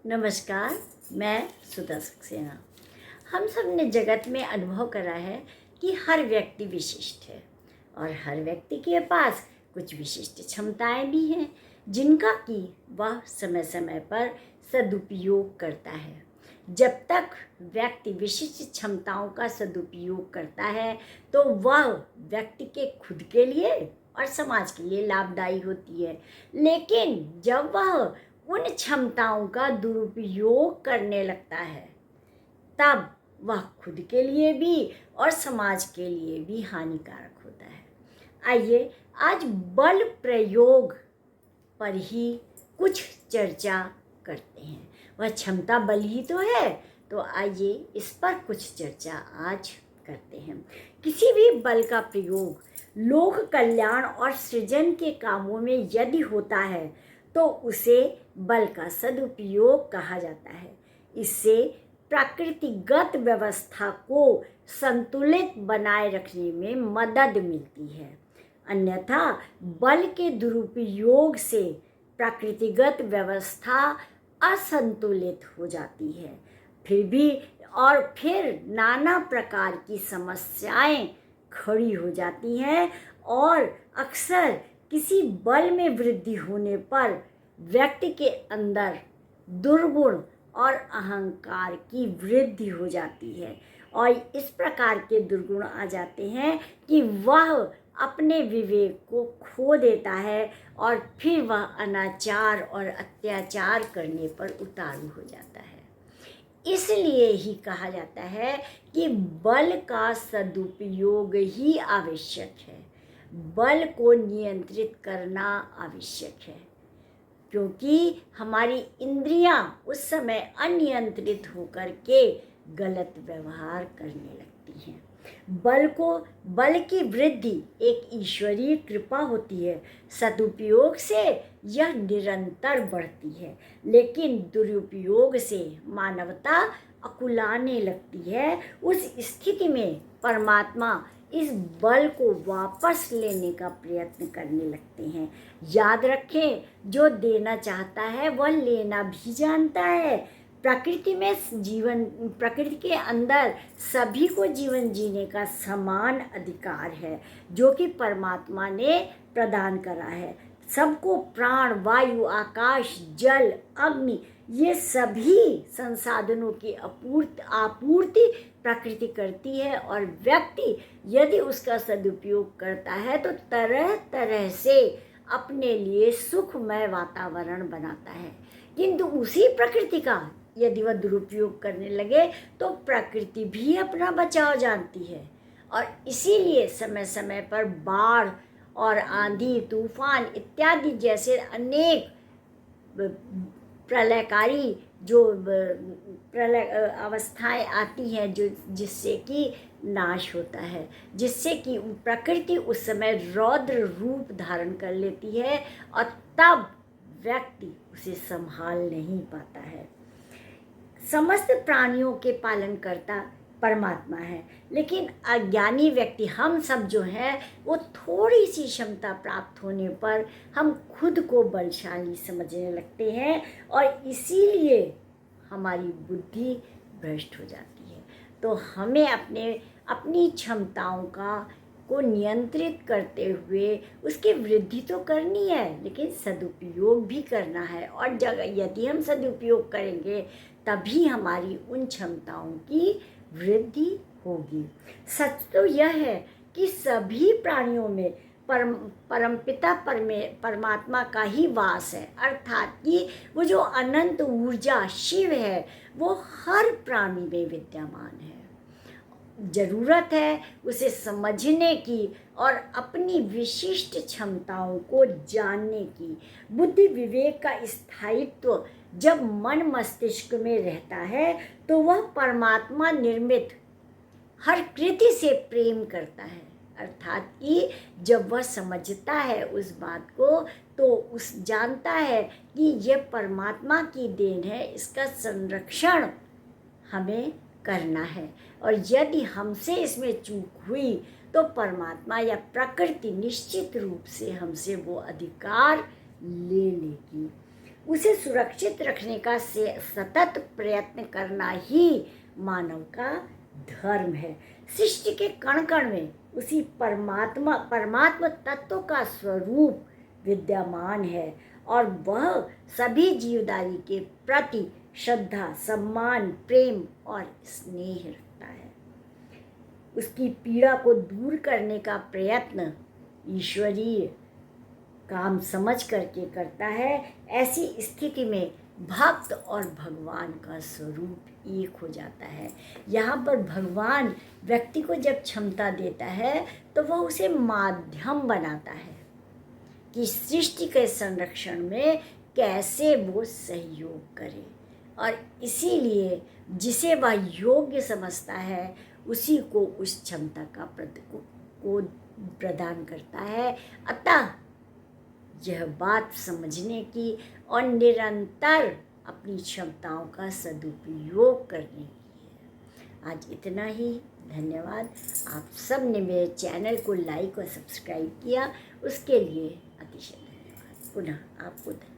नमस्कार। मैं सुधा सक्सेना। हम सब ने जगत में अनुभव करा है कि हर व्यक्ति विशिष्ट है और हर व्यक्ति के पास कुछ विशिष्ट क्षमताएं भी हैं जिनका कि वह समय समय पर सदुपयोग करता है। जब तक व्यक्ति विशिष्ट क्षमताओं का सदुपयोग करता है तो वह व्यक्ति के खुद के लिए और समाज के लिए लाभदायी होती है। लेकिन जब वह उन क्षमताओं का दुरुपयोग करने लगता है तब वह खुद के लिए भी और समाज के लिए भी हानिकारक होता है। आइए आज बल प्रयोग पर ही कुछ चर्चा करते हैं। वह क्षमता बल ही तो है, तो आइए इस पर कुछ चर्चा आज करते हैं। किसी भी बल का प्रयोग लोक कल्याण और सृजन के कामों में यदि होता है तो उसे बल का सदुपयोग कहा जाता है। इससे प्रकृतिगत व्यवस्था को संतुलित बनाए रखने में मदद मिलती है। अन्यथा बल के दुरुपयोग से प्रकृतिगत व्यवस्था असंतुलित हो जाती है। फिर नाना प्रकार की समस्याएं खड़ी हो जाती हैं और अक्सर किसी बल में वृद्धि होने पर व्यक्ति के अंदर दुर्गुण और अहंकार की वृद्धि हो जाती है और इस प्रकार के दुर्गुण आ जाते हैं कि वह अपने विवेक को खो देता है और फिर वह अनाचार और अत्याचार करने पर उतारू हो जाता है। इसलिए ही कहा जाता है कि बल का सदुपयोग ही आवश्यक है। बल को नियंत्रित करना आवश्यक है क्योंकि हमारी इंद्रियां उस समय अनियंत्रित होकर के गलत व्यवहार करने लगती हैं। बल की वृद्धि एक ईश्वरीय कृपा होती है। सदुपयोग से यह निरंतर बढ़ती है, लेकिन दुरुपयोग से मानवता अकुलाने लगती है। उस स्थिति में परमात्मा इस बल को वापस लेने का प्रयत्न करने लगते हैं। याद रखें, जो देना चाहता है वह लेना भी जानता है। प्रकृति के अंदर सभी को जीवन जीने का समान अधिकार है जो कि परमात्मा ने प्रदान करा है। सबको प्राण, वायु, आकाश, जल, अग्नि, ये सभी संसाधनों की आपूर्ति प्रकृति करती है और व्यक्ति यदि उसका सदुपयोग करता है तो तरह तरह से अपने लिए सुखमय वातावरण बनाता है। किंतु उसी प्रकृति का यदि वह दुरुपयोग करने लगे तो प्रकृति भी अपना बचाव जानती है और इसीलिए समय समय पर बाढ़ और आंधी, तूफान इत्यादि जैसे अनेक प्रलयकारी जो प्रलय अवस्थाएं आती हैं जिससे कि नाश होता है, जिससे कि प्रकृति उस समय रौद्र रूप धारण कर लेती है और तब व्यक्ति उसे संभाल नहीं पाता है। समस्त प्राणियों के पालनकर्ता परमात्मा है, लेकिन अज्ञानी व्यक्ति हम सब जो हैं वो थोड़ी सी क्षमता प्राप्त होने पर हम खुद को बलशाली समझने लगते हैं और इसीलिए हमारी बुद्धि भ्रष्ट हो जाती है। तो हमें अपनी क्षमताओं को नियंत्रित करते हुए उसकी वृद्धि तो करनी है, लेकिन सदुपयोग भी करना है और यदि हम सदुपयोग करेंगे तभी हमारी उन क्षमताओं की वृद्धि होगी। सच तो यह है कि सभी प्राणियों में परमपिता परमात्मा का ही वास है, अर्थात कि वो जो अनंत ऊर्जा शिव है वो हर प्राणी में विद्यमान है। जरूरत है उसे समझने की और अपनी विशिष्ट क्षमताओं को जानने की। बुद्धि विवेक का स्थायित्व जब मन मस्तिष्क में रहता है तो वह परमात्मा निर्मित हर कृति से प्रेम करता है, अर्थात कि जब वह समझता है उस बात को तो उस जानता है कि यह परमात्मा की देन है, इसका संरक्षण हमें करना है और यदि हमसे इसमें चूक हुई तो परमात्मा या प्रकृति निश्चित रूप से हमसे वो अधिकार ले लेगी। उसे सुरक्षित रखने का सतत प्रयत्न करना ही मानव का धर्म है। सृष्टि के कण कण में उसी परमात्मा तत्व का स्वरूप विद्यमान है और वह सभी जीवधारी के प्रति श्रद्धा, सम्मान, प्रेम और स्नेह रखता है। उसकी पीड़ा को दूर करने का प्रयत्न ईश्वरीय काम समझ करके करता है। ऐसी स्थिति में भक्त और भगवान का स्वरूप एक हो जाता है। यहाँ पर भगवान व्यक्ति को जब क्षमता देता है तो वह उसे माध्यम बनाता है कि सृष्टि के संरक्षण में कैसे वो सहयोग करे, और इसीलिए जिसे वह योग्य समझता है उसी को उस क्षमता का को प्रदान करता है। अतः यह बात समझने की और निरंतर अपनी क्षमताओं का सदुपयोग करने की है। आज इतना ही। धन्यवाद। आप सब ने मेरे चैनल को लाइक और सब्सक्राइब किया, उसके लिए अतिशय धन्यवाद। पुनः आपको धन्यवाद।